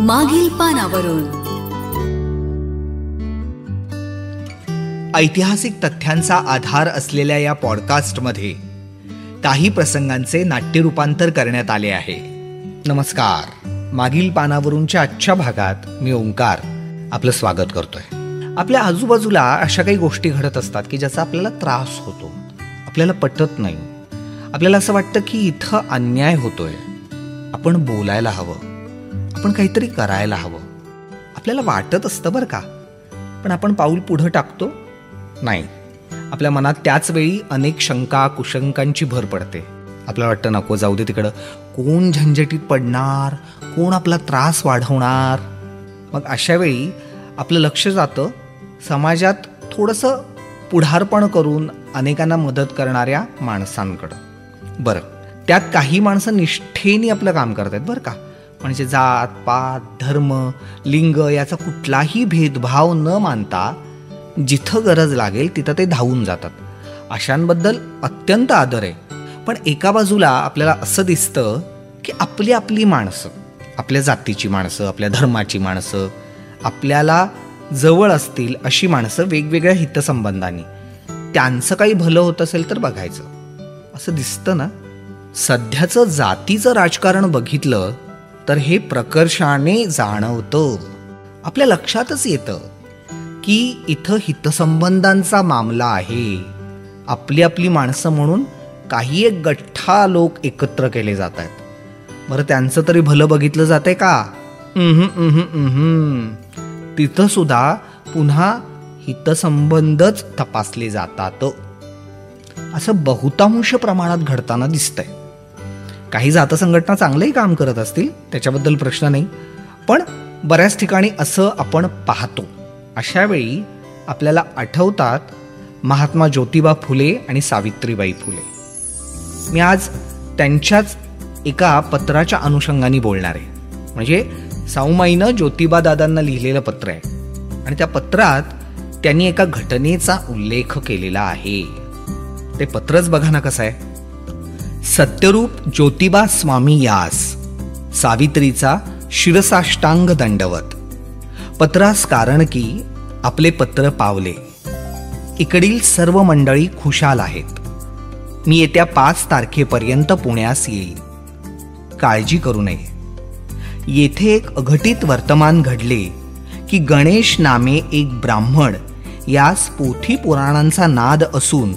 मागील पानावरून. ऐतिहासिक तथ्यांचा आधार असलेल्या या पॉडकास्टमध्ये काही प्रसंगांचे नाट्यरूपांतर करण्यात आले आहे. नमस्कार. मागील पानावरूनच्या आजच्या भागात मी ओंकार आपलं स्वागत करतोय. आपल्या आजूबाजूला अशा काही गोष्टी घडत असतात की ज्याचा आपल्याला त्रास होतो, आपल्याला पटत नाही. आपल्याला असं वाटतं की इथं अन्याय होतोय, आपण बोलायला हवं, आपण काहीतरी करायला हवं. आपल्याला वाटत असतं बरं का, पण आपण पाऊल पुढं टाकतो नाही. आपल्या मनात त्याच वेळी अनेक शंका कुशंकांची भर पडते. आपल्याला वाटतं नको जाऊ दे तिकडं, कोण झंझटीत पडणार, कोण आपला त्रास वाढवणार. मग अशा वेळी आपलं लक्ष जातं समाजात थोडंसं पुढारपण करून अनेकांना मदत करणाऱ्या माणसांकडं. बरं, त्यात काही माणसं निष्ठेने आपलं काम करत आहेत बरं का. म्हणजे जात पात धर्म लिंग याचा कुठलाही भेदभाव न मानता जिथं गरज लागेल तिथं ते धावून जातात. अशांबद्दल अत्यंत आदर आहे. पण एका बाजूला आपल्याला असं दिसतं की आपली आपली माणसं, आपल्या जातीची माणसं, आपल्या धर्माची माणसं, आपल्याला जवळ असतील अशी माणसं वेगवेगळ्या हितसंबंधांनी त्यांचं काही भलं होत असेल तर बघायचं असं दिसतं ना. सध्याचं जातीचं राजकारण बघितलं तर हे प्रकर्षाने जाणवतं. आपल्या लक्षातच येतं की इथं हितसंबंधांचा मामला आहे. आपली आपली माणसं म्हणून काही एक गठ्ठा लोक एकत्र केले जात आहेत. बरं, त्यांचं तरी भलं बघितलं जातंय का? तिथं सुद्धा पुन्हा हितसंबंधच तपासले जातात. असं बहुतांश प्रमाणात घडताना दिसतंय. काही जात संघटना चांगलंही काम करत असतील, त्याच्याबद्दल प्रश्न नाही, पण बऱ्याच ठिकाणी असं आपण पाहतो. अशा वेळी आपल्याला आठवतात महात्मा ज्योतिबा फुले आणि सावित्रीबाई फुले. मी आज त्यांच्याच एका पत्राच्या अनुषंगाने बोलणार आहे. म्हणजे साऊमाईनं ज्योतिबा दादांना लिहिलेलं पत्र आहे आणि त्या पत्रात त्यांनी एका घटनेचा उल्लेख केलेला आहे. ते पत्रच बघा ना कसं आहे. सत्यरूप ज्योतिबा स्वामी यास, सावित्रीचा शिरसाष्टांग दंडवत. पत्रास कारण की आपले पत्र पावले. इकडील सर्व मंडळी खुशाल आहेत. मी येत्या 5 तारखेपर्यंत पुण्यास येईल. काळजी करू नये. येथे एक अघटित वर्तमान घडले की गणेश नामे एक ब्राह्मण यास पोथी पुराणांचा नाद असून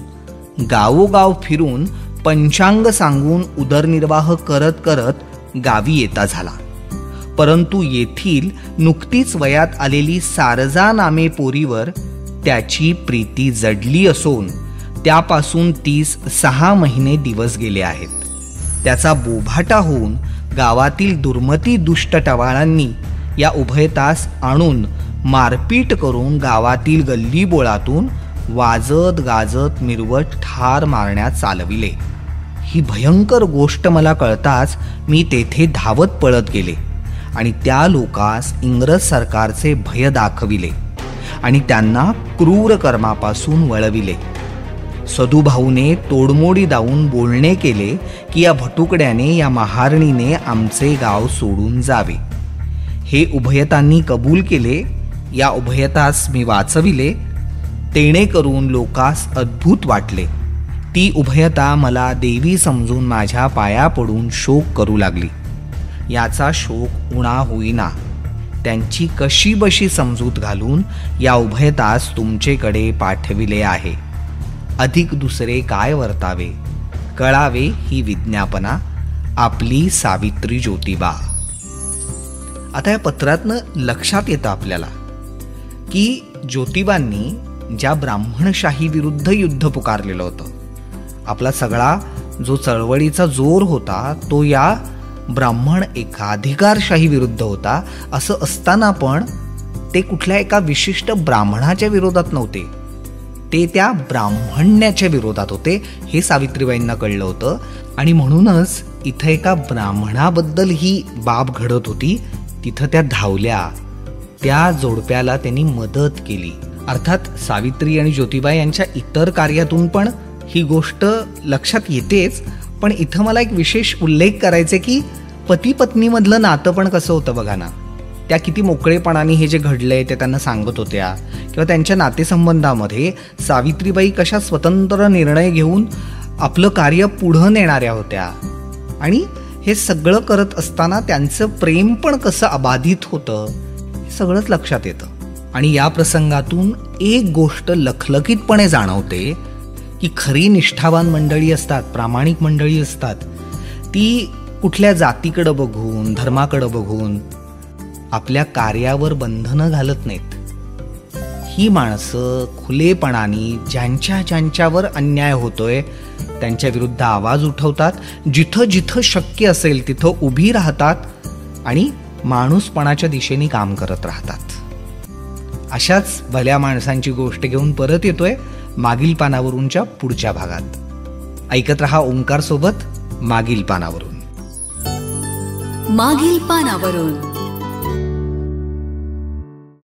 गावोगाव फिरून पंचांग सांगून उदरनिर्वाह करत करत गावी येता झाला. परंतु येथील नुकतीच वयात आलेली सारजा नामे पोरीवर त्याची प्रीती जडली असून त्यापासून 36 महिने दिवस गेले आहेत. त्याचा बोभाटा होऊन गावातील दुर्मती दुष्ट टवाळांनी या उभयतास आणून मारपीट करून गावातील गल्ली बोळातून वाजत गाजत मिरवत ठार मारण्यात चालविले. ही भयंकर गोष्ट मला कळताच मी तेथे धावत पळत गेले आणि त्या लोकास इंग्रज सरकारचे भय दाखविले आणि त्यांना क्रूर कर्मापासून वळविले. सदुभाऊने तोडमोडी दावून बोलणे केले की या भटुकड्याने, या महारणीने आमचे गाव सोडून जावे. हे उभयतांनी कबूल केले. या उभयतास मी वाचविले. तेणे करून लोकास अद्भुत वाटले. ती उभयता मला देवी समजून माझ्या पाया पडून शोक करू लागली. याचा शोक उणा होईना. त्यांची कशी बशी समजूत घालून या उभयतास तुमचेकडे पाठविले आहे. अधिक दुसरे काय वर्तावे, कळावे ही विज्ञापना. आपली सावित्री ज्योतिबा. आता या पत्रातनं लक्षात येतं आपल्याला की ज्योतिबांनी ज्या ब्राह्मणशाही विरुद्ध युद्ध पुकारलेलं होतं, आपला सगळा जो चळवळीचा जोर होता तो या ब्राह्मण एकाधिकारशाही विरुद्ध होता. असं असताना पण ते कुठल्या एका विशिष्ट ब्राह्मणाच्या विरोधात नव्हते, ते त्या ब्राह्मण्याच्या विरोधात होते. हे सावित्रीबाईंना कळलं होतं आणि म्हणूनच इथं एका ब्राह्मणाबद्दल ही बाब घडत होती. तिथं त्या धावल्या. त्या जोडप्याला त्यांनी मदत केली. अर्थात सावित्री आणि ज्योतिबा यांच्या इतर कार्यातून पण ही गोष्ट लक्षात येतेच. पण इथं मला एक विशेष उल्लेख करायचे की पती पत्नीमधलं नातं पण कसं होतं बघा ना. त्या किती मोकळेपणाने हे जे घडलंय ते त्यांना सांगत होत्या, किंवा त्यांच्या नातेसंबंधामध्ये सावित्रीबाई कशा स्वतंत्र निर्णय घेऊन आपलं कार्य पुढं नेणाऱ्या होत्या. आणि हे सगळं करत असताना त्यांचं प्रेम पण कसं अबाधित होतं हे सगळंच लक्षात येतं. आणि या प्रसंगातून एक गोष्ट लखलखीतपणे जाणवते की खरी निष्ठावान मंडळी असतात, प्रामाणिक मंडळी असतात, ती कुठल्या जातीकडं बघून, धर्माकडं बघून आपल्या कार्यावर बंधनं घालत नाहीत. ही माणसं खुलेपणाने ज्यांच्यावर अन्याय होतोय त्यांच्या विरुद्ध आवाज उठवतात, जिथं जिथं शक्य असेल तिथं उभी राहतात आणि माणूसपणाच्या दिशेने काम करत राहतात. अशाच भल्या माणसांची गोष्ट घेऊन परत येतोय मागील पानावरूनच्या पुढच्या भागात. ऐकत रहा ओंकार सोबत मागील पानावरून. मागील पानावरून